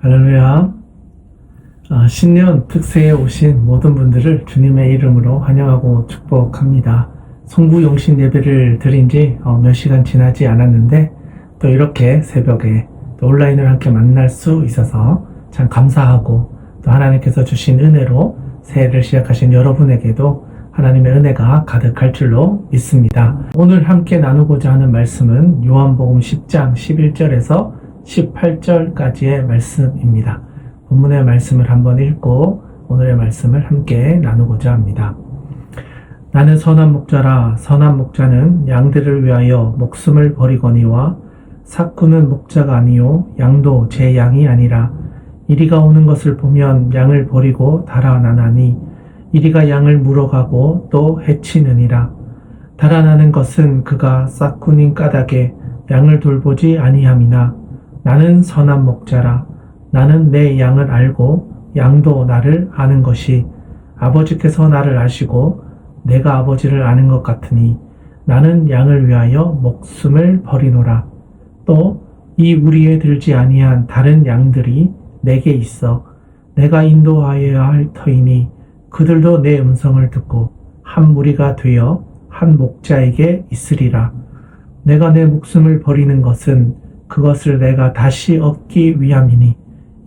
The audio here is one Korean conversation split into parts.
할렐루야. 신년 특세에 오신 모든 분들을 주님의 이름으로 환영하고 축복합니다. 송구용신 예배를 드린 지 몇 시간 지나지 않았는데 또 이렇게 새벽에 또 온라인을 함께 만날 수 있어서 참 감사하고, 또 하나님께서 주신 은혜로 새해를 시작하신 여러분에게도 하나님의 은혜가 가득할 줄로 믿습니다. 오늘 함께 나누고자 하는 말씀은 요한복음 10장 11절에서 18절까지의 말씀입니다. 본문의 말씀을 한번 읽고 오늘의 말씀을 함께 나누고자 합니다. 나는 선한 목자라. 선한 목자는 양들을 위하여 목숨을 버리거니와 삭구는 목자가 아니요 양도 제 양이 아니라. 이리가 오는 것을 보면 양을 버리고 달아나나니 이리가 양을 물어가고 또 해치느니라. 달아나는 것은 그가 삭구닌 까닭에 양을 돌보지 아니함이나 나는 선한 목자라. 나는 내 양을 알고 양도 나를 아는 것이 아버지께서 나를 아시고 내가 아버지를 아는 것 같으니 나는 양을 위하여 목숨을 버리노라. 또 이 우리에 들지 아니한 다른 양들이 내게 있어 내가 인도하여야 할 터이니 그들도 내 음성을 듣고 한 무리가 되어 한 목자에게 있으리라. 내가 내 목숨을 버리는 것은 그것을 내가 다시 얻기 위함이니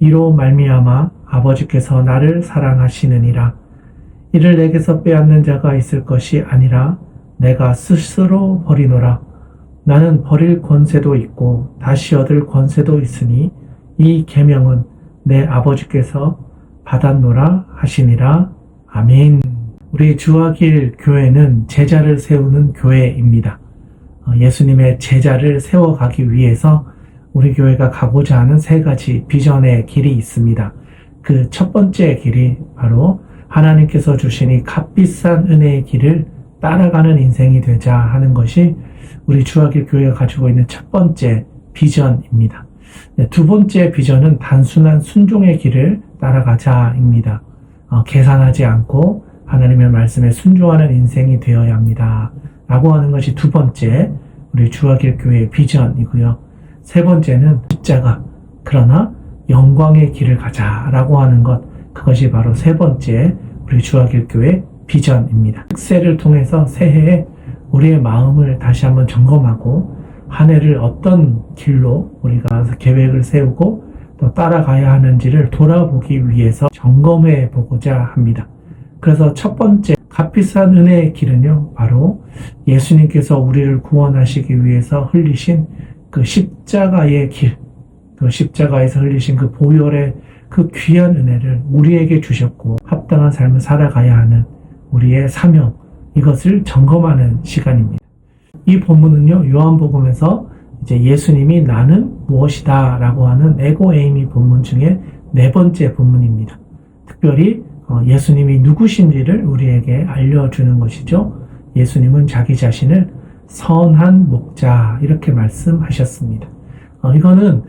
이로 말미암아 아버지께서 나를 사랑하시느니라. 이를 내게서 빼앗는 자가 있을 것이 아니라 내가 스스로 버리노라. 나는 버릴 권세도 있고 다시 얻을 권세도 있으니 이 계명은 내 아버지께서 받았노라 하시니라. 아멘. 우리 주하길 교회는 제자를 세우는 교회입니다. 예수님의 제자를 세워가기 위해서 우리 교회가 가고자 하는 세 가지 비전의 길이 있습니다. 그 첫 번째 길이 바로 하나님께서 주신 이 값비싼 은혜의 길을 따라가는 인생이 되자 하는 것이 우리 주하길 교회가 가지고 있는 첫 번째 비전입니다. 두 번째 비전은 단순한 순종의 길을 따라가자입니다. 계산하지 않고 하나님의 말씀에 순종하는 인생이 되어야 합니다. 라고 하는 것이 두 번째 우리 주하길 교회의 비전이고요. 세 번째는 십자가, 그러나 영광의 길을 가자라고 하는 것, 그것이 바로 세 번째 우리 주하길 교회 비전입니다. 특세를 통해서 새해에 우리의 마음을 다시 한번 점검하고 한 해를 어떤 길로 우리가 계획을 세우고 또 따라가야 하는지를 돌아보기 위해서 점검해 보고자 합니다. 그래서 첫 번째 값비싼 은혜의 길은요, 바로 예수님께서 우리를 구원하시기 위해서 흘리신 그 십자가의 길, 그 십자가에서 흘리신 그 보혈의 그 귀한 은혜를 우리에게 주셨고 합당한 삶을 살아가야 하는 우리의 사명, 이것을 점검하는 시간입니다. 이 본문은요, 요한복음에서 이제 예수님이 나는 무엇이다 라고 하는 에고 에이미 본문 중에 네 번째 본문입니다. 특별히 예수님이 누구신지를 우리에게 알려주는 것이죠. 예수님은 자기 자신을 선한 목자 이렇게 말씀하셨습니다. 이거는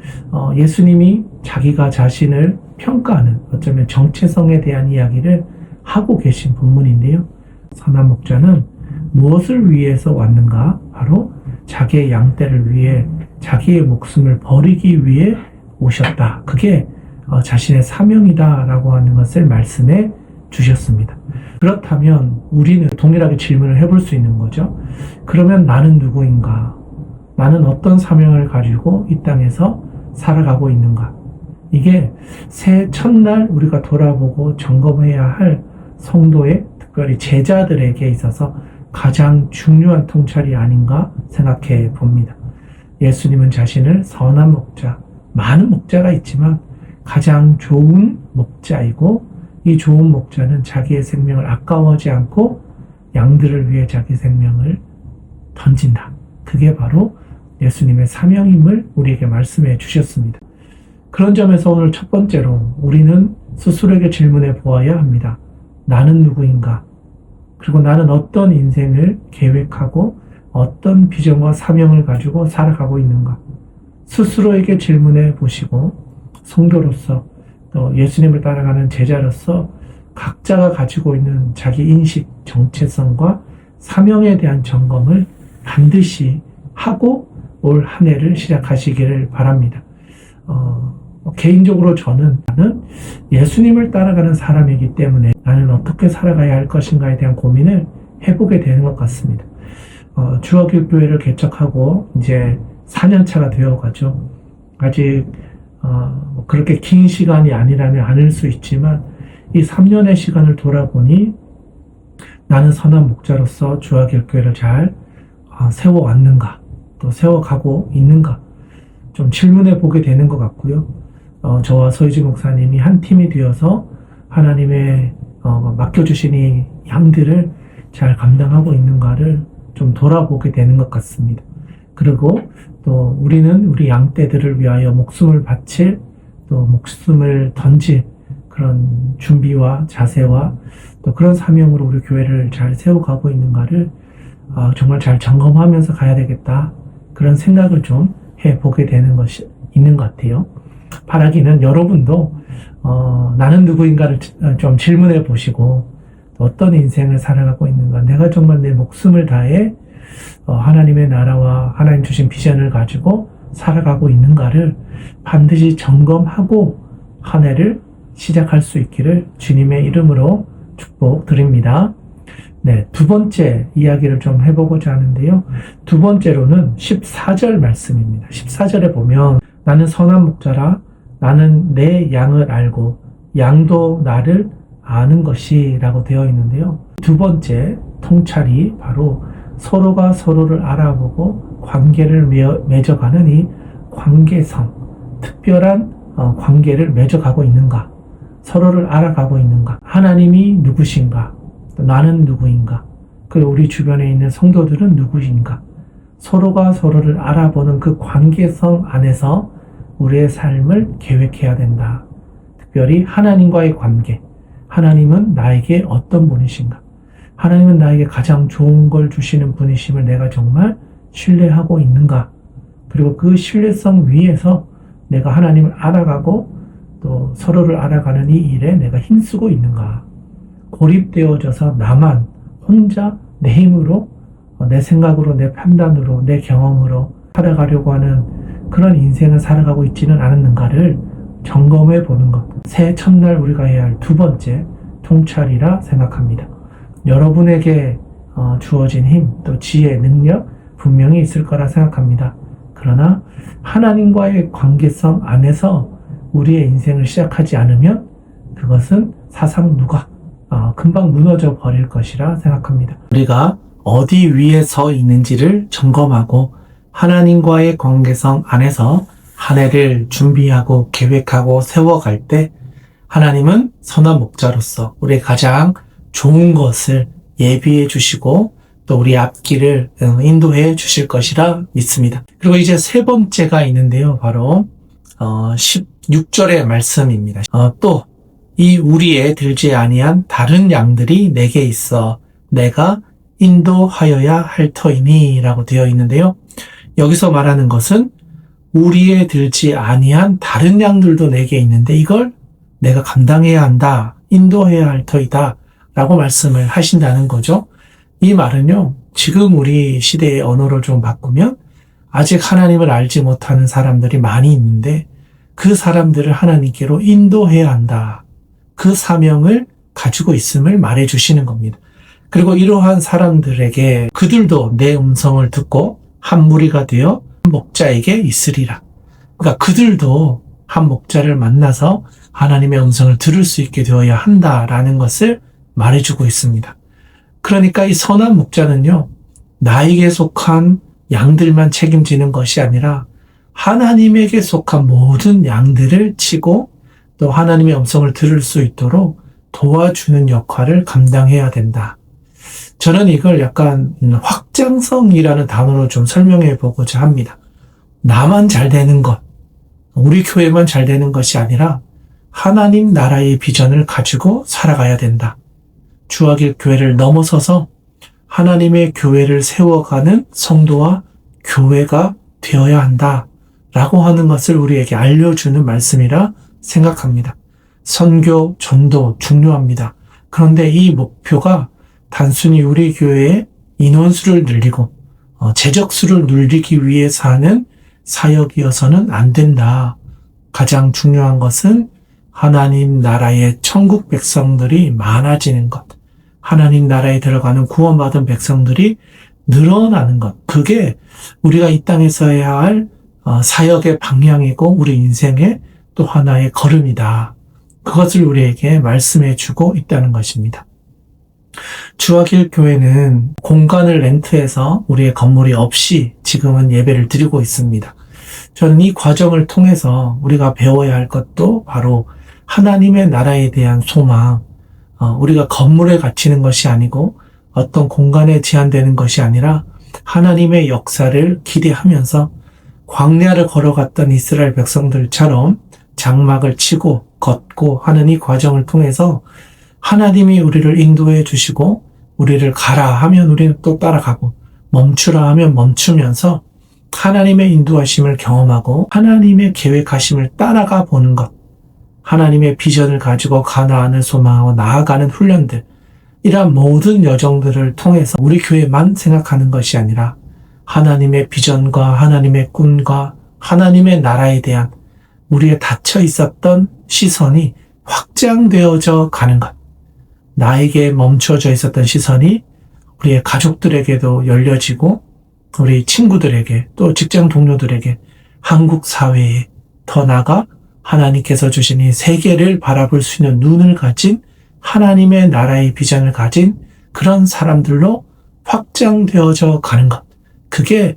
예수님이 자기가 자신을 평가하는, 어쩌면 정체성에 대한 이야기를 하고 계신 본문인데요. 선한 목자는 무엇을 위해서 왔는가? 바로 자기의 양떼를 위해 자기의 목숨을 버리기 위해 오셨다. 그게 자신의 사명이다 라고 하는 것을 말씀해 주셨습니다. 그렇다면 우리는 동일하게 질문을 해볼 수 있는 거죠. 그러면 나는 누구인가? 나는 어떤 사명을 가지고 이 땅에서 살아가고 있는가? 이게 새해 첫날 우리가 돌아보고 점검해야 할 성도의, 특별히 제자들에게 있어서 가장 중요한 통찰이 아닌가 생각해 봅니다. 예수님은 자신을 선한 목자, 많은 목자가 있지만 가장 좋은 목자이고, 이 좋은 목자는 자기의 생명을 아까워하지 않고 양들을 위해 자기 생명을 던진다. 그게 바로 예수님의 사명임을 우리에게 말씀해 주셨습니다. 그런 점에서 오늘 첫 번째로 우리는 스스로에게 질문해 보아야 합니다. 나는 누구인가? 그리고 나는 어떤 인생을 계획하고 어떤 비전과 사명을 가지고 살아가고 있는가? 스스로에게 질문해 보시고, 성도로서 또 예수님을 따라가는 제자로서 각자가 가지고 있는 자기 인식, 정체성과 사명에 대한 점검을 반드시 하고 올 한 해를 시작하시기를 바랍니다. 개인적으로 나는 예수님을 따라가는 사람이기 때문에 나는 어떻게 살아가야 할 것인가에 대한 고민을 해보게 되는 것 같습니다. 주어길교회를 개척하고 이제 4년차가 되어가죠. 아직 그렇게 긴 시간이 아니라면 아닐 수 있지만 이 3년의 시간을 돌아보니 나는 선한 목자로서 주어길교회를 잘 세워왔는가, 또 세워가고 있는가 좀 질문해 보게 되는 것 같고요. 저와 서유지 목사님이 한 팀이 되어서 하나님의 맡겨주신 이 양들을 잘 감당하고 있는가를 좀 돌아보게 되는 것 같습니다. 그리고 또 우리는 우리 양떼들을 위하여 목숨을 바칠, 또 목숨을 던질 그런 준비와 자세와 또 그런 사명으로 우리 교회를 잘 세워가고 있는가를 정말 잘 점검하면서 가야 되겠다, 그런 생각을 좀 해보게 되는 것이 있는 것 같아요. 바라기는 여러분도 나는 누구인가를 좀 질문해 보시고 어떤 인생을 살아가고 있는가, 내가 정말 내 목숨을 다해 하나님의 나라와 하나님 주신 비전을 가지고 살아가고 있는가를 반드시 점검하고 한 해를 시작할 수 있기를 주님의 이름으로 축복드립니다. 네, 두 번째 이야기를 좀 해보고자 하는데요. 두 번째로는 14절 말씀입니다. 14절에 보면 나는 선한 목자라 나는 내 양을 알고 양도 나를 아는 것이 라고 되어 있는데요. 두 번째 통찰이 바로 서로가 서로를 알아보고 관계를 맺어가는 이 관계성, 특별한 관계를 맺어가고 있는가, 서로를 알아가고 있는가, 하나님이 누구신가, 또 나는 누구인가, 그리고 우리 주변에 있는 성도들은 누구인가, 서로가 서로를 알아보는 그 관계성 안에서 우리의 삶을 계획해야 된다. 특별히 하나님과의 관계, 하나님은 나에게 어떤 분이신가, 하나님은 나에게 가장 좋은 걸 주시는 분이심을 내가 정말 신뢰하고 있는가, 그리고 그 신뢰성 위에서 내가 하나님을 알아가고 또 서로를 알아가는 이 일에 내가 힘쓰고 있는가, 고립되어져서 나만 혼자 내 힘으로, 내 생각으로, 내 판단으로, 내 경험으로 살아가려고 하는 그런 인생을 살아가고 있지는 않았는가를 점검해 보는 것, 새해 첫날 우리가 해야 할 두 번째 통찰이라 생각합니다. 여러분에게 주어진 힘, 또 지혜, 능력 분명히 있을 거라 생각합니다. 그러나 하나님과의 관계성 안에서 우리의 인생을 시작하지 않으면 그것은 사상 누각, 금방 무너져 버릴 것이라 생각합니다. 우리가 어디 위에 서 있는지를 점검하고 하나님과의 관계성 안에서 한 해를 준비하고 계획하고 세워갈 때 하나님은 선한 목자로서 우리의 가장 좋은 것을 예비해 주시고 또 우리 앞길을 인도해 주실 것이라 믿습니다. 그리고 이제 세 번째가 있는데요. 바로 16절의 말씀입니다. 또 이 우리에 들지 아니한 다른 양들이 내게 있어 내가 인도하여야 할 터이니 라고 되어 있는데요. 여기서 말하는 것은 우리에 들지 아니한 다른 양들도 내게 있는데 이걸 내가 감당해야 한다, 인도해야 할 터이다 라고 말씀을 하신다는 거죠. 이 말은요, 지금 우리 시대의 언어를 좀 바꾸면 아직 하나님을 알지 못하는 사람들이 많이 있는데 그 사람들을 하나님께로 인도해야 한다, 그 사명을 가지고 있음을 말해주시는 겁니다. 그리고 이러한 사람들에게 그들도 내 음성을 듣고 한 무리가 되어 한 목자에게 있으리라. 그러니까 그들도 한 목자를 만나서 하나님의 음성을 들을 수 있게 되어야 한다라는 것을 말해주고 있습니다. 그러니까 이 선한 목자는요, 나에게 속한 양들만 책임지는 것이 아니라 하나님에게 속한 모든 양들을 치고 또 하나님의 음성을 들을 수 있도록 도와주는 역할을 감당해야 된다. 저는 이걸 약간 확장성이라는 단어로 좀 설명해 보고자 합니다. 나만 잘 되는 것, 우리 교회만 잘 되는 것이 아니라 하나님 나라의 비전을 가지고 살아가야 된다. 주하길 교회를 넘어서서 하나님의 교회를 세워가는 성도와 교회가 되어야 한다 라고 하는 것을 우리에게 알려주는 말씀이라 생각합니다. 선교, 전도 중요합니다. 그런데 이 목표가 단순히 우리 교회의 인원수를 늘리고 재적수를 늘리기 위해서 하는 사역이어서는 안 된다. 가장 중요한 것은 하나님 나라의 천국 백성들이 많아지는 것, 하나님 나라에 들어가는 구원받은 백성들이 늘어나는 것, 그게 우리가 이 땅에서 해야 할 사역의 방향이고 우리 인생의 또 하나의 걸음이다. 그것을 우리에게 말씀해 주고 있다는 것입니다. 주하길 교회는 공간을 렌트해서 우리의 건물이 없이 지금은 예배를 드리고 있습니다. 저는 이 과정을 통해서 우리가 배워야 할 것도 바로 하나님의 나라에 대한 소망, 우리가 건물에 갇히는 것이 아니고 어떤 공간에 제한되는 것이 아니라 하나님의 역사를 기대하면서 광야를 걸어갔던 이스라엘 백성들처럼 장막을 치고 걷고 하는 이 과정을 통해서 하나님이 우리를 인도해 주시고 우리를 가라 하면 우리는 또 따라가고 멈추라 하면 멈추면서 하나님의 인도하심을 경험하고 하나님의 계획하심을 따라가 보는 것, 하나님의 비전을 가지고 가나안을 소망하고 나아가는 훈련들, 이러한 모든 여정들을 통해서 우리 교회만 생각하는 것이 아니라 하나님의 비전과 하나님의 꿈과 하나님의 나라에 대한 우리의 닫혀 있었던 시선이 확장되어져 가는 것, 나에게 멈춰져 있었던 시선이 우리의 가족들에게도 열려지고 우리 친구들에게 또 직장 동료들에게 한국 사회에 더 나아가 하나님께서 주신 이 세계를 바라볼 수 있는 눈을 가진 하나님의 나라의 비전을 가진 그런 사람들로 확장되어져 가는 것. 그게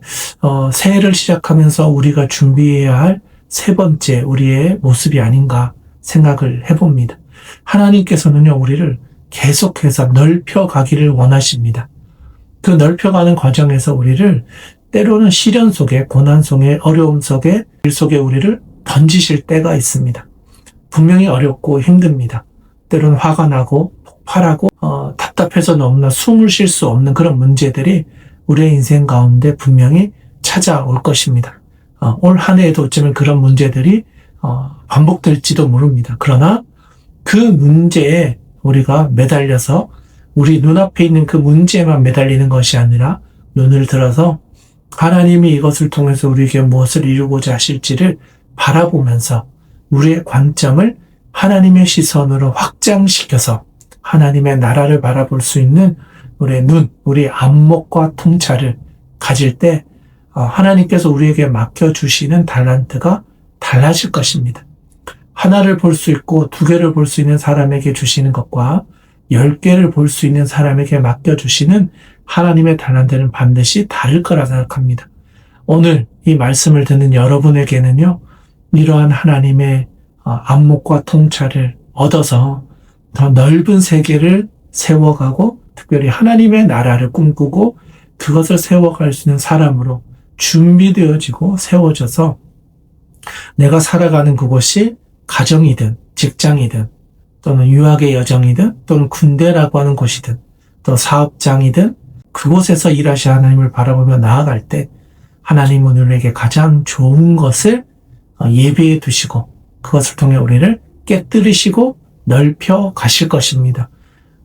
새해를 시작하면서 우리가 준비해야 할 세 번째 우리의 모습이 아닌가 생각을 해봅니다. 하나님께서는요, 우리를 계속해서 넓혀가기를 원하십니다. 그 넓혀가는 과정에서 우리를 때로는 시련 속에, 고난 속에, 어려움 속에, 일 속에 우리를 던지실 때가 있습니다. 분명히 어렵고 힘듭니다. 때로는 화가 나고 폭발하고 답답해서 너무나 숨을 쉴 수 없는 그런 문제들이 우리의 인생 가운데 분명히 찾아올 것입니다. 올 한 해에도 어쩌면 그런 문제들이 반복될지도 모릅니다. 그러나 그 문제에 우리가 매달려서 우리 눈앞에 있는 그 문제에만 매달리는 것이 아니라 눈을 들어서 하나님이 이것을 통해서 우리에게 무엇을 이루고자 하실지를 바라보면서 우리의 관점을 하나님의 시선으로 확장시켜서 하나님의 나라를 바라볼 수 있는 우리의 눈, 우리의 안목과 통찰을 가질 때 하나님께서 우리에게 맡겨주시는 달란트가 달라질 것입니다. 하나를 볼 수 있고 두 개를 볼 수 있는 사람에게 주시는 것과 10개를 볼 수 있는 사람에게 맡겨주시는 하나님의 달란트는 반드시 다를 거라 생각합니다. 오늘 이 말씀을 듣는 여러분에게는요, 이러한 하나님의 안목과 통찰을 얻어서 더 넓은 세계를 세워가고 특별히 하나님의 나라를 꿈꾸고 그것을 세워갈 수 있는 사람으로 준비되어지고 세워져서 내가 살아가는 그곳이 가정이든 직장이든 또는 유학의 여정이든 또는 군대라고 하는 곳이든 또 사업장이든 그곳에서 일하시는 하나님을 바라보며 나아갈 때 하나님은 우리에게 가장 좋은 것을 예비해 두시고 그것을 통해 우리를 깨뜨리시고 넓혀 가실 것입니다.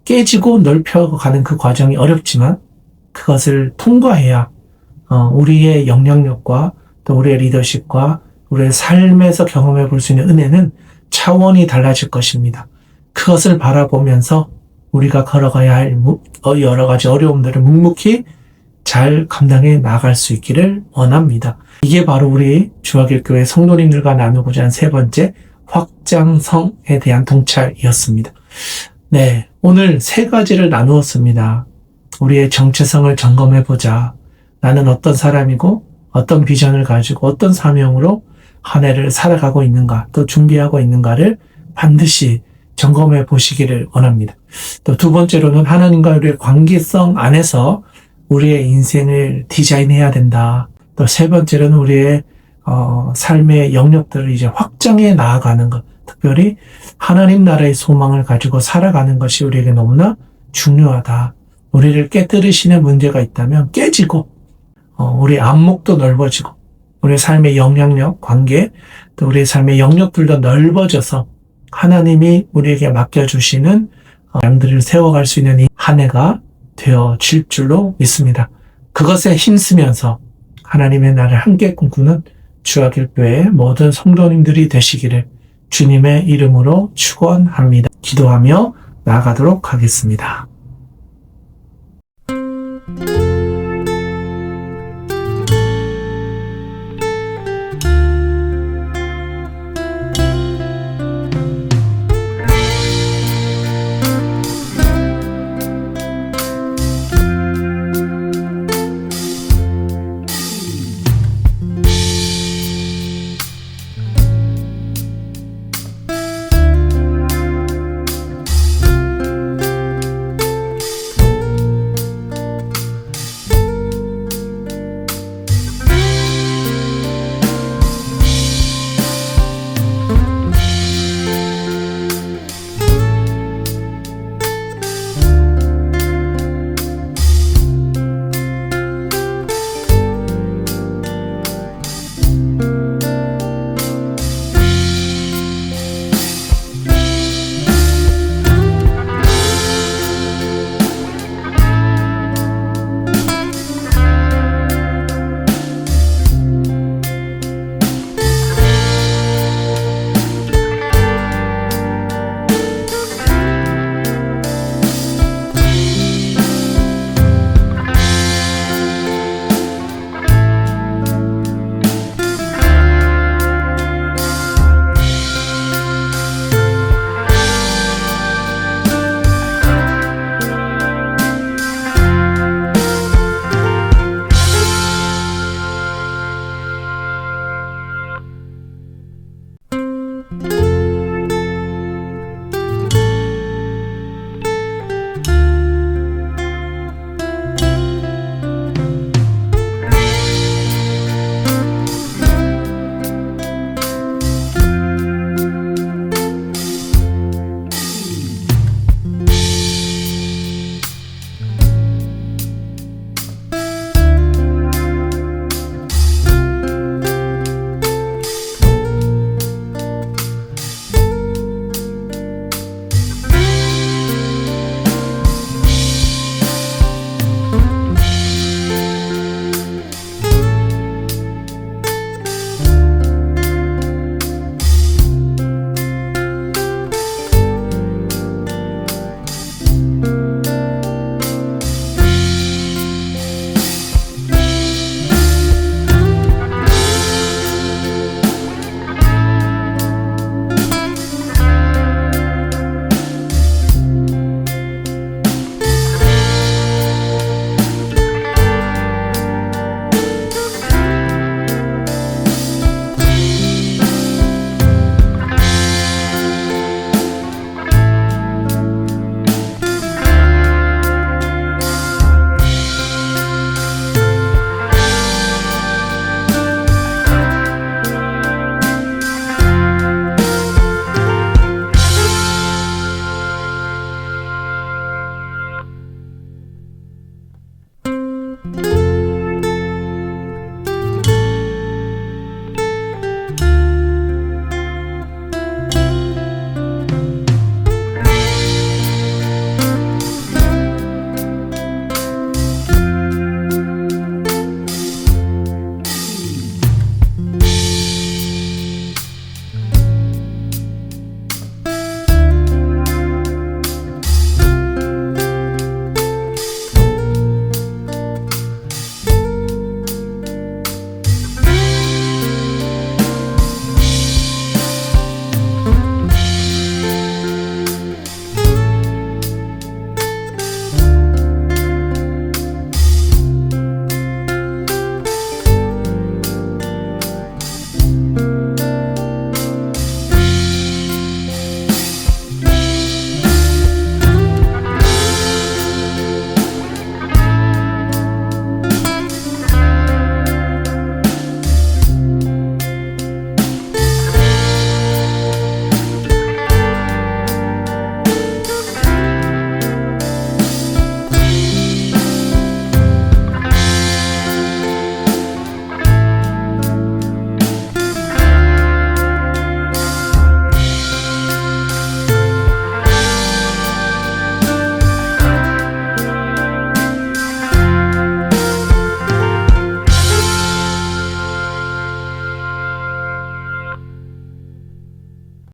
깨지고 넓혀가는 그 과정이 어렵지만 그것을 통과해야 우리의 영향력과 또 우리의 리더십과 우리의 삶에서 경험해 볼 수 있는 은혜는 차원이 달라질 것입니다. 그것을 바라보면서 우리가 걸어가야 할 여러 가지 어려움들을 묵묵히 잘 감당해 나갈 수 있기를 원합니다. 이게 바로 우리 주하길 교회 성도님들과 나누고자 한 세 번째 확장성에 대한 통찰이었습니다. 네, 오늘 세 가지를 나누었습니다. 우리의 정체성을 점검해보자. 나는 어떤 사람이고 어떤 비전을 가지고 어떤 사명으로 한 해를 살아가고 있는가 또 준비하고 있는가를 반드시 점검해 보시기를 원합니다. 또 두 번째로는 하나님과 우리의 관계성 안에서 우리의 인생을 디자인해야 된다. 또 세 번째로는 우리의 삶의 영역들을 이제 확장해 나아가는 것, 특별히 하나님 나라의 소망을 가지고 살아가는 것이 우리에게 너무나 중요하다. 우리를 깨뜨리시는 문제가 있다면 깨지고 우리 안목도 넓어지고 우리의 삶의 영향력, 관계, 또 우리의 삶의 영역들도 넓어져서 하나님이 우리에게 맡겨주시는 양들을 세워갈 수 있는 이 한 해가 되어질 줄로 믿습니다. 그것에 힘쓰면서 하나님의 나라를 함께 꿈꾸는 주야길교회 모든 성도님들이 되시기를 주님의 이름으로 축원합니다. 기도하며 나아가도록 하겠습니다.